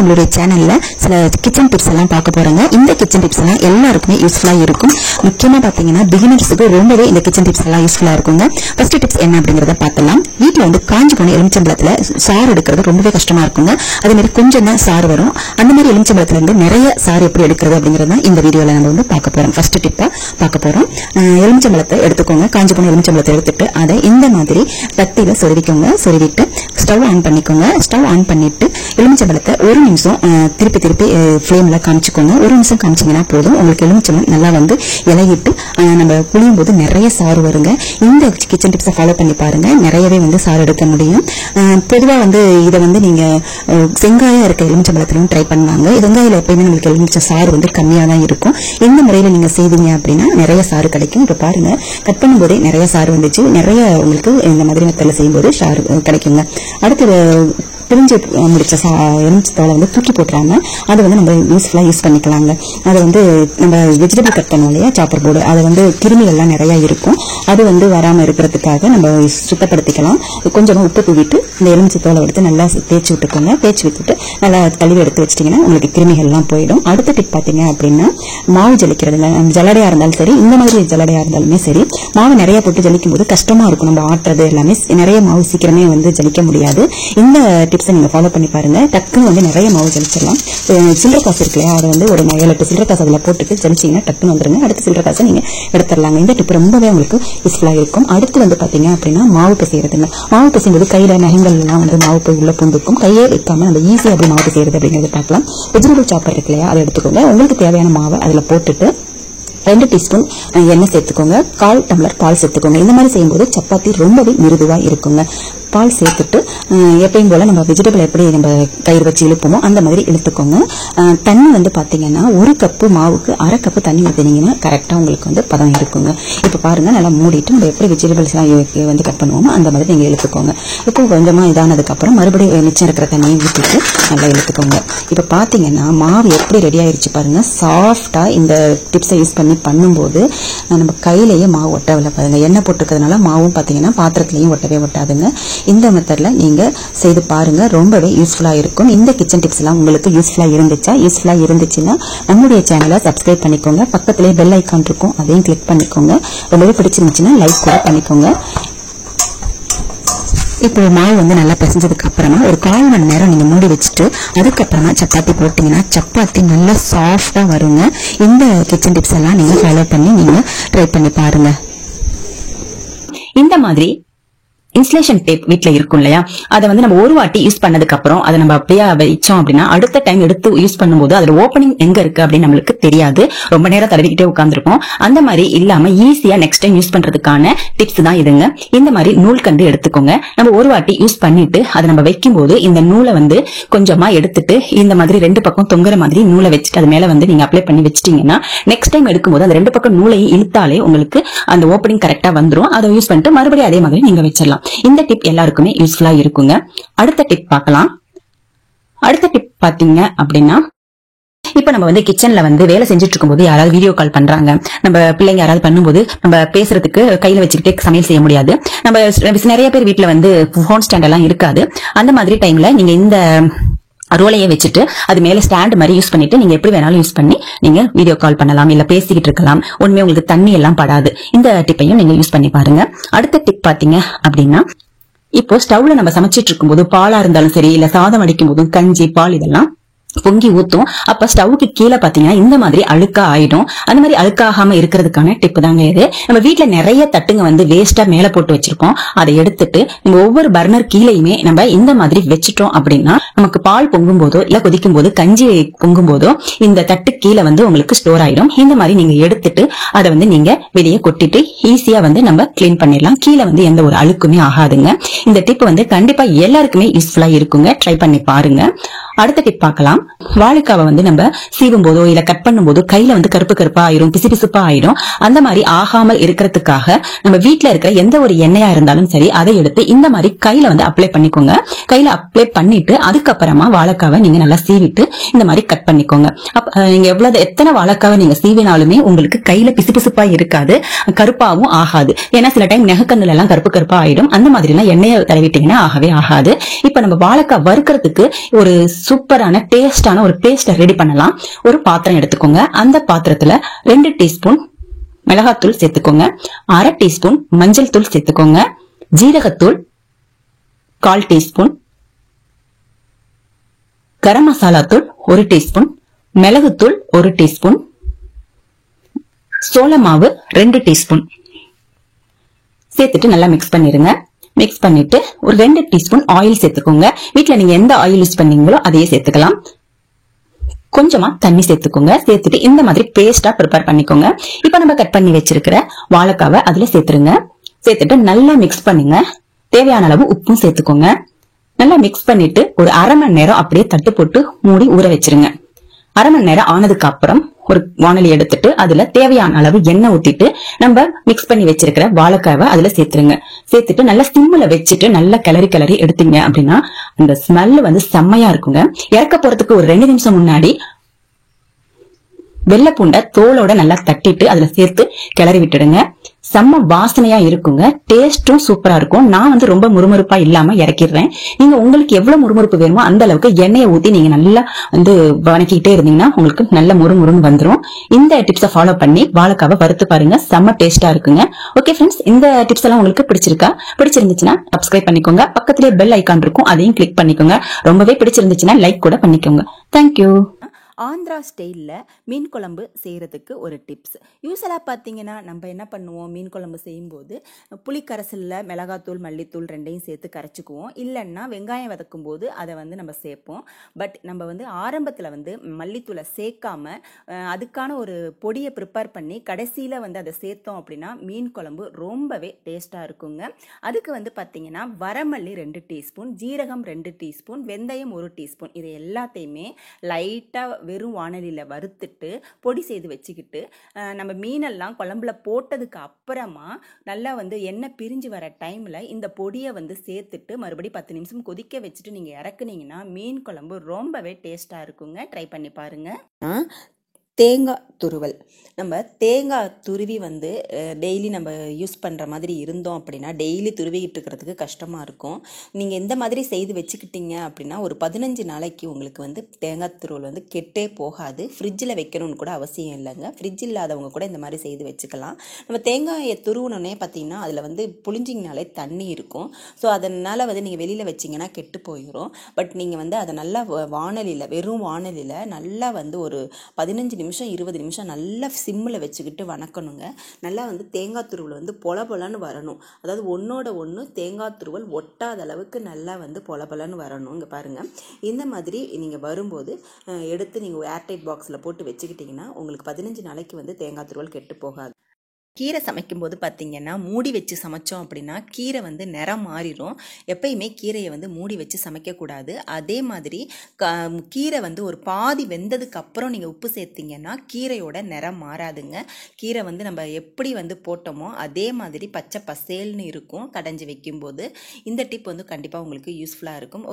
நம்மளுடைய சேனல்ல சில கிச்சன் டிப்ஸ் எல்லாம் பார்க்க போறோங்க. இந்த கிச்சன் டிப்ஸ் எல்லாம் எல்லாருக்குமே யூஸ்ஃபுல்லா இருக்கும். முக்கியமா பாத்தீங்கன்னா பிகினர்ஸ்க்கு ரொம்பவே இந்த கிச்சன் டிப்ஸ் எல்லாம் யூஸ்ஃபுல்லா இருக்குங்க. ஃபர்ஸ்ட் டிப்ஸ் என்ன அப்படிங்கறத பார்த்தலாம். வீட்ல வந்து காஞ்சி போன எலுமிச்சம்பழத்துல சாறு எடுக்கிறது ரொம்பவே கஷ்டமா இருக்குங்க. அதே மாதிரி கொஞ்சம் தான் சாறு வரும். அந்த மாதிரி எலுமிச்சம்பழத்துல இருந்து நிறைய சாறு எப்படி எடுக்கிறது அப்படிங்கறத இந்த வீடியோல நம்ம வந்து பார்க்க போறோம். ஃபர்ஸ்ட் டிப்பா பார்க்க போறோம். எலுமிச்சம்பழத்தை எடுத்துக்கோங்க. காஞ்சி போன எலுமிச்சம்பழத்தை எடுத்துட்டு அதை இந்த மாதிரி தட்டில சொருவிக்கோங்க. சொருவிட்டு ஸ்டவ் ஆன் பண்ணிக்கோங்க. ஸ்டவ் ஆன் பண்ணிட்டு எலுமிச்சம்பழத்தை ஒரு நிமிஷம் திருப்பி ஃப்ளேம்ல காமிச்சுக்கோங்க. ஒரு நிமிஷம் காமிச்சீங்கன்னா போதும். உங்களுக்கு எலுமிச்சம்பழம் நல்லா வந்து இலகிட்டு நம்ம புளியும் போது நிறைய சாறு வருங்க. இந்த கிச்சன் டிப்ஸை ஃபாலோ பண்ணி பாருங்க. நிறையவே வந்து சாறு எடுக்க முடியும். பொதுவா வந்து இதை வந்து நீங்க செங்காயா இருக்க எலுமிச்சம்பழத்திலும் ட்ரை பண்ணுவாங்க. வெங்காயில எப்பயுமே நம்மளுக்கு எலுமிச்ச சாறு வந்து கம்மியா தான் இருக்கும். இந்த முறையில நீங்க செய்வீங்க அப்படின்னா நிறைய சாறு கிடைக்கும். இப்ப பாருங்க, கட் பண்ணும் போதே நிறைய சாறு வந்துச்சு. நிறைய உங்களுக்கு இந்த மாதிரி மெத்தட்ல செய்யும்போது சாறு கிடைக்குங்க. அடுத்து பிரிஞ்சு முடிச்ச எலுமிச்சத்தோலை வந்து தூக்கி போட்டுறாம அதை வந்து நம்ம யூஸ்ஃபுல்லா யூஸ் பண்ணிக்கலாங்க. அதை வந்து நம்ம வெஜிடபிள் கட் பண்ணுவோம் இல்லையா, சாப்பர் போர்டு, அது வந்து கிருமிகள்லாம் நிறைய இருக்கும். அது வந்து வராம இருக்கிறதுக்காக நம்ம சுத்தப்படுத்திக்கலாம். கொஞ்சமா உப்பு தூவிட்டு இந்த எலுமிச்சத்தோலை எடுத்து நல்லா தேய்ச்சி விட்டுக்கோங்க. தேய்ச்சி விட்டுட்டு நல்லா கழுவி எடுத்து வச்சிட்டீங்கன்னா உங்களுக்கு கிருமிகள்லாம் போயிடும். அடுத்த டிப் பாத்தீங்க அப்படின்னா மாவு ஜலிக்கிறதுல ஜலடையா இருந்தாலும் சரி, இந்த மாதிரி ஜலடையா இருந்தாலுமே சரி, மாவு நிறைய போட்டு ஜலிக்கும் போது கஷ்டமா இருக்கும். நம்ம ஆட்டுறது எல்லாமே நிறைய மாவு சீக்கிரமே வந்து ஜலிக்க முடியாது. இந்த நீங்க ஃபாலோ பண்ணி பாருங்க. டக்குன்னு வந்து நிறைய மாவு ஜலிச்சிடலாம். சில்லறை காசு இருக்கு இல்லையா, அதை வந்து ஒரு 7-8 சில்லறை காசு அதில் போட்டுட்டு ஜலிச்சிங்கன்னா டக்குன்னு வந்துருங்க. அடுத்த சில்லறை காசை நீங்க எடுத்துடலாங்க. இந்த டிப் ரொம்பவே உங்களுக்கு யூஸ்ஃபுல்லா இருக்கும். அடுத்து வந்து பாத்தீங்க அப்படின்னா மாவு பிசைறதுங்க. மாவு பிசையும்போது கையில நகங்கள் எல்லாம் வந்து மாவு போய் உள்ள பூந்துக்கும். கையே வைக்காம நம்ம ஈஸியா அப்படி மாவு பிசைறது அப்படிங்கறத பார்க்கலாம். வெஜிடபிள் சாப்பர் இருக்கு இல்லையா, அதை எடுத்துக்கோங்க. உங்களுக்கு தேவையான மாவை அதுல போட்டுட்டு 2 டீஸ்பூன் எண்ணெய் சேர்த்துக்கோங்க. 1/4 டம்ளர் பால் சேர்த்துக்கோங்க. இந்த மாதிரி செய்யும்போது சப்பாத்தி ரொம்பவே மிருதுவா இருக்குங்க. பால் சேர்த்துட்டு எப்பயும் போல நம்ம வெஜிடபிள் எப்படி நம்ம கயிறு வச்சு இழுப்போமோ அந்த மாதிரி இழுத்துக்கோங்க. தண்ணி வந்து பாத்தீங்கன்னா 1 கப்பு மாவுக்கு 1/2 கப்பு தண்ணி ஊற்றினீங்கன்னா கரெக்டா உங்களுக்கு வந்து பதம் இருக்குங்க. இப்ப பாருங்க, நல்லா மூடிட்டு நம்ம எப்படி வெஜிடபிள்ஸ் வந்து கட் பண்ணுவோமோ அந்த மாதிரி நீங்க இழுத்துக்கோங்க. இப்போ கொஞ்சமா இதானதுக்கு அப்புறம் மறுபடியும் மிச்சம் இருக்கிற தண்ணியை ஊற்றிட்டு நல்லா இழுத்துக்கோங்க. இப்ப பாத்தீங்கன்னா மாவு எப்படி ரெடி ஆயிருச்சு பாருங்க. சாஃப்டா இந்த டிப்ஸை யூஸ் பண்ணி பண்ணும்போது நம்ம கையிலேயே மாவு ஒட்டவில்லை பாருங்க. எண்ணெய் போட்டுக்கிறதுனால மாவும் பாத்தீங்கன்னா பாத்திரத்திலையும் ஒட்டவே ஒட்டாதுங்க. இந்த மெத்தட்ல நீங்க செய்து பாருங்க. ரொம்பவே யூஸ்ஃபுல்லா இருக்கும். இந்த கிச்சன் டிப்ஸ் எல்லாம் உங்களுக்கு யூஸ்ஃபுல்லா இருந்துச்சுன்னா நம்மளுடைய சேனலை சப்ஸ்கிரைப் பண்ணிக்கோங்க. பக்கத்திலே பெல் ஐக்கான் இருக்கும், அதையும் கிளிக் பண்ணிக்கோங்க. ரொம்பவே பிடிச்சிருந்துச்சுன்னா லைக் கூட பண்ணிக்கோங்க. இப்போ மாவு வந்து நல்லா பிசைஞ்சதுக்கு அப்புறமா ஒரு 1/4 மணி நேரம் நீங்க மூடி வச்சுட்டு அதுக்கப்புறமா சப்பாத்தி போட்டீங்கன்னா சப்பாத்தி நல்லா சாஃப்டா வருங்க. இந்த கிச்சன் டிப்ஸ் எல்லாம் நீங்க ஃபாலோ பண்ணி நீங்க ட்ரை பண்ணி பாருங்க. இந்த மாதிரி இன்சுலேஷன் டேப் வீட்ல இருக்கும் இல்லையா, அதை வந்து நம்ம ஒரு வாட்டி யூஸ் பண்ணதுக்கு அப்புறம் அதை நம்ம அப்படியே வச்சோம் அப்படின்னா அடுத்த டைம் எடுத்து யூஸ் பண்ணும்போது அதோட ஓப்பனிங் எங்க இருக்கு அப்படின்னு நம்மளுக்கு தெரியாது. ரொம்ப நேரம் தடவிக்கிட்டே உட்காந்துருப்போம். அந்த மாதிரி இல்லாம ஈஸியா நெக்ஸ்ட் டைம் யூஸ் பண்றதுக்கான டிப்ஸ் தான் இதுங்க. இந்த மாதிரி நூல் கண்டு எடுத்துக்கோங்க. நம்ம ஒரு வாட்டி யூஸ் பண்ணிட்டு அதை நம்ம வைக்கும் போது இந்த நூலை வந்து கொஞ்சமா எடுத்துட்டு இந்த மாதிரி 2 பக்கம் தொங்குற மாதிரி நூலை வச்சுட்டு அது மேல வந்து நீங்க அப்ளை பண்ணி வச்சிட்டீங்கன்னா நெக்ஸ்ட் டைம் எடுக்கும்போது அந்த 2 பக்கம் நூலையும் இழுத்தாலே உங்களுக்கு அந்த ஓப்பனிங் கரெக்டா வந்துரும். அதை யூஸ் பண்ணிட்டு மறுபடியும் அதே மாதிரி நீங்க வச்சிடலாம். இந்த டிப் எல்லாருக்குமே யூஸ்ஃபுல்லா இருக்குங்க. அடுத்த டிப் பார்க்கலாம். அடுத்த டிப் பாத்தீங்க அப்படின்னா, இப்ப நம்ம வந்து கிச்சன்ல வந்து வேலை செஞ்சுட்டு இருக்கும்போது யாராவது வீடியோ கால் பண்றாங்க, நம்ம பிள்ளைங்க யாராவது பண்ணும்போது நம்ம பேசுறதுக்கு கையில வச்சுக்கிட்டே சமையல் செய்ய முடியாது. நம்ம நிறைய பேர் வீட்டுல வந்து போன் ஸ்டாண்ட் எல்லாம் இருக்காது. அந்த மாதிரி டைம்ல நீங்க இந்த ரோலையே வச்சுட்டு அது மேல ஸ்டாண்ட் மாதிரி யூஸ் பண்ணிட்டு நீங்க எப்படி வேணாலும் யூஸ் பண்ணி நீங்க வீடியோ கால் பண்ணலாம், இல்ல பேசிக்கிட்டு இருக்கலாம். உண்மையா உங்களுக்கு தண்ணி எல்லாம் படாது. இந்த டிப்பையும் நீங்க யூஸ் பண்ணி பாருங்க. அடுத்த டிப் பாத்தீங்க அப்படின்னா, இப்போ ஸ்டவ்ல நம்ம சமைச்சிட்டு இருக்கும்போது பாலா இருந்தாலும் சரி, இல்ல சாதம் அடிக்கும் போதும் கஞ்சி பால் இதெல்லாம் பொங்கி ஊத்தும். அப்ப ஸ்டவ்வுக்கு கீழே பாத்தீங்கன்னா இந்த மாதிரி அழுக்கா ஆயிடும். அந்த மாதிரி அழுக்காகாம இருக்கிறதுக்கான டிப் தாங்க இது. நம்ம வீட்டுல நிறைய தட்டுங்க வந்து வேஸ்டா மேல போட்டு வச்சிருக்கோம். அதை எடுத்துட்டு நம்ம ஒவ்வொரு பர்னர் கீழேயுமே நம்ம இந்த மாதிரி வச்சுட்டோம் அப்படின்னா நமக்கு பால் பொங்கும் போதோ இல்ல கொதிக்கும் போது கஞ்சி பொங்கும் போதோ இந்த தட்டு கீழே வந்து உங்களுக்கு ஸ்டோர் ஆயிடும். இந்த மாதிரி நீங்க எடுத்துட்டு அதை வந்து நீங்க வெளியே கொட்டிட்டு ஈஸியா வந்து நம்ம கிளீன் பண்ணிடலாம். கீழே வந்து எந்த ஒரு அழுக்குமே ஆகாதுங்க. இந்த டிப் வந்து கண்டிப்பா எல்லாருக்குமே யூஸ்ஃபுல்லா இருக்குங்க. ட்ரை பண்ணி பாருங்க. அடுத்த டிப் பார்க்கலாம். வாழைக்காவை வந்து நம்ம சீவும் போதோ இல்ல கட் பண்ணும் போதோ கையில வந்து கருப்பு கருப்பா ஆயிரும், பிசு பிசுப்பா ஆயிடும். அந்த மாதிரி ஆகாமல் இருக்கிறதுக்காக நம்ம வீட்டுல இருக்கிற எந்த ஒரு எண்ணெயா இருந்தாலும் சரி அதை எடுத்து இந்த மாதிரி கையில வந்து அப்ளை பண்ணிக்கோங்க. கையில அப்ளை பண்ணிட்டு அதுக்கப்புறமா வாழைக்காவை நீங்க நல்லா சீவிட்டு இந்த மாதிரி கட் பண்ணிக்கோங்க. நீங்க எத்தனை வாழைக்காவை நீங்க சீவினாலுமே உங்களுக்கு கையில பிசு பிசுப்பா இருக்காது, கருப்பாவும் ஆகாது. ஏன்னா சில டைம் நெகக்கண்ணுல எல்லாம் கருப்பு கருப்பா ஆயிடும். அந்த மாதிரி எல்லாம் எண்ணெயை தடவிட்டீங்கன்னா ஆகவே ஆகாது. இப்ப நம்ம வாழைக்காய் வறுக்கிறதுக்கு ஒரு சூப்பரான டேஸ்டான ஒரு பேஸ்ட ரெடி பண்ணலாம். ஒரு பாத்திரம் எடுத்துக்கோங்க. அந்த பாத்திரத்துல 2 டீஸ்பூன் மிளகாத்தூள் சேர்த்துக்கோங்க, 1/2 டீஸ்பூன் மஞ்சள் தூள் சேர்த்துக்கோங்க, ஜீரகத்தூள் 1/4 டீஸ்பூன், கரம் மசாலா தூள் 1 டீஸ்பூன், மிளகுத்தூள் 1 டீஸ்பூன், சோள மாவு 2 டீஸ்பூன் சேர்த்துட்டு நல்லா மிக்ஸ் பண்ணிருங்க. மிக்ஸ் பண்ணிட்டு ஒரு 2 டீஸ்பூன் ஆயில் சேர்த்துக்கோங்க. வீட்ல நீங்க எந்த ஆயில் யூஸ் பண்ணீங்களோ அதையே சேர்த்துக்கலாம். கொஞ்சமா தண்ணி சேர்த்துக்கோங்க. சேர்த்துட்டு இந்த மாதிரி பேஸ்டா ப்ரிப்பேர் பண்ணிக்கோங்க. இப்ப நம்ம கட் பண்ணி வச்சிருக்கிற வாழைக்காவை அதுல சேர்த்துருங்க. சேர்த்துட்டு நல்லா மிக்ஸ் பண்ணுங்க. தேவையான அளவு உப்பும் சேர்த்துக்கோங்க. நல்லா மிக்ஸ் பண்ணிட்டு ஒரு 1/2 மணி நேரம் அப்படியே தட்டு போட்டு மூடி ஊற வச்சிருங்க. 1/2 மணி நேரம் ஆனதுக்கு அப்புறம் ஒரு வாணலி எடுத்துட்டு அதுல தேவையான அளவு எண்ணெய் ஊத்திட்டு நம்ம மிக்ஸ் பண்ணி வச்சிருக்கிற வாழைக்காவை அதுல சேர்த்துருங்க. சேர்த்துட்டு நல்லா சிம்ல வச்சுட்டு நல்லா கிளறி எடுத்தீங்க அப்படின்னா அந்த ஸ்மெல் வந்து செம்மையா இருக்குங்க. இறக்க போறதுக்கு ஒரு 2 நிமிஷம் முன்னாடி வெள்ளை பூண்டை தோலோட நல்லா தட்டிட்டு அதுல சேர்த்து கிளறி விட்டுடுங்க. செம்ம வாசனையா இருக்குங்க. டேஸ்டும் சூப்பரா இருக்கும். நான் வந்து ரொம்ப முறுமுறுப்பா இல்லாம இறக்கிடுறேன். நீங்க உங்களுக்கு எவ்வளவு முறுமுறுப்பு வேணுமோ அந்த அளவுக்கு எண்ணெயை ஊத்தி நீங்க நல்லா வந்து வணக்கிட்டே இருந்தீங்கன்னா உங்களுக்கு நல்ல முறுமுறுன்னு வந்துரும். இந்த டிப்ஸை ஃபாலோ பண்ணி வாழைக்காவை வறுத்து பாருங்க. செம்ம டேஸ்டா இருக்குங்க. ஓகே ஃப்ரெண்ட்ஸ், இந்த டிப்ஸ் எல்லாம் உங்களுக்கு பிடிச்சிருந்துச்சுன்னா சப்ஸ்கிரைப் பண்ணிக்கோங்க. பக்கத்திலே பெல் ஐகான் இருக்கும், அதையும் கிளிக் பண்ணிக்கோங்க. ரொம்பவே பிடிச்சிருந்துச்சுன்னா லைக் கூட பண்ணிக்கோங்க. தேங்க்யூ. ஆந்திரா ஸ்டைலில் மீன் குழம்பு செய்கிறதுக்கு ஒரு டிப்ஸ். யூஸ்வலாக பார்த்தீங்கன்னா நம்ம என்ன பண்ணுவோம், மீன் குழம்பு செய்யும்போது புளிக்கரைசலில் மிளகாத்தூள் மல்லித்தூள் 2ஐயும் சேர்த்து கரைச்சிக்குவோம். இல்லைன்னா வெங்காயம் வதக்கும் போது அதை வந்து நம்ம சேர்ப்போம். பட் நம்ம வந்து ஆரம்பத்தில் வந்து மல்லித்தூளை சேர்க்காம அதுக்கான ஒரு பொடியை ப்ரிப்பேர் பண்ணி கடைசியில் வந்து அதை சேர்த்தோம் அப்படின்னா மீன் குழம்பு ரொம்பவே டேஸ்ட்டாக இருக்குங்க. அதுக்கு வந்து பார்த்தீங்கன்னா வரமல்லி 2 டீஸ்பூன், ஜீரகம் 2 டீஸ்பூன், வெந்தயம் 1 டீஸ்பூன், இது எல்லாத்தையுமே லைட்டாக வெறும் வாணலியில் வறுத்துட்டு பொடி செய்து வச்சுக்கிட்டு நம்ம மீனெல்லாம் குழம்புல போட்டதுக்கு அப்புறமா நல்லா வந்து எண்ணெய் பிரிஞ்சு வர டைமில் இந்த பொடியை வந்து சேர்த்துட்டு மறுபடியும் 10 நிமிஷம் கொதிக்க வச்சுட்டு நீங்கள் இறக்குனீங்கன்னா மீன் குழம்பு ரொம்பவே டேஸ்ட்டாக இருக்குங்க. ட்ரை பண்ணி பாருங்கள். தேங்காய் துருவல். நம்ம தேங்காய் துருவி வந்து டெய்லி நம்ம யூஸ் பண்ணுற மாதிரி இருந்தோம் அப்படின்னா டெய்லி துருவிக்கிட்டு இருக்கிறதுக்கு கஷ்டமாக இருக்கும். நீங்கள் இந்த மாதிரி செய்து வச்சுக்கிட்டீங்க அப்படின்னா ஒரு 15 நாளைக்கு உங்களுக்கு வந்து தேங்காய் துருவல் வந்து கெட்டே போகாது. ஃப்ரிட்ஜில் வைக்கணும்னு கூட அவசியம் இல்லைங்க. ஃப்ரிட்ஜ் இல்லாதவங்க கூட இந்த மாதிரி செய்து வச்சுக்கலாம். நம்ம தேங்காயை துருவினோடனே பார்த்தீங்கன்னா அதில் வந்து புளிஞ்சிங்கனாலே தண்ணி இருக்கும். ஸோ அதனால் வந்து நீங்கள் வெளியில் வச்சிங்கன்னா கெட்டு போயிடும். பட் நீங்கள் வந்து அதை நல்லா வெறும் வாணலியில் நல்லா வந்து ஒரு 15 நிமிஷம் 20 நிமிஷம் நல்லா சிம்மில் வச்சுக்கிட்டு வணக்கணுங்க. நல்லா வந்து தேங்காய் துருவல் வந்து பொலன்னு வரணும். அதாவது ஒன்னோட ஒன்று தேங்காய் துருவல் ஒட்டாத அளவுக்கு நல்லா வந்து பொலன்னு வரணும். இங்கே பாருங்கள், இந்த மாதிரி நீங்கள் வரும்போது எடுத்து நீங்கள் ஏர்டைட் பாக்ஸில் போட்டு வச்சுக்கிட்டிங்கன்னா உங்களுக்கு 15 நாளைக்கு வந்து தேங்காய் துருவல் கெட்டு போகாது. கீரை சமைக்கும்போது பார்த்தீங்கன்னா மூடி வச்சு சமைச்சோம் அப்படின்னா கீரை வந்து நிறம் மாறிடும். எப்பயுமே கீரையை வந்து மூடி வச்சு சமைக்கக்கூடாது. அதே மாதிரி கீரை வந்து ஒரு பாதி வெந்ததுக்கு அப்புறம் நீங்கள் உப்பு சேர்த்தீங்கன்னா கீரையோட நிறம் மாறாதுங்க. கீரை வந்து நம்ம எப்படி வந்து போட்டோமோ அதே மாதிரி பச்சை பசேல்னு இருக்கும் கடைஞ்சி வைக்கும்போது. இந்த டிப் வந்து கண்டிப்பாக உங்களுக்கு யூஸ்ஃபுல்லாக இருக்கும்.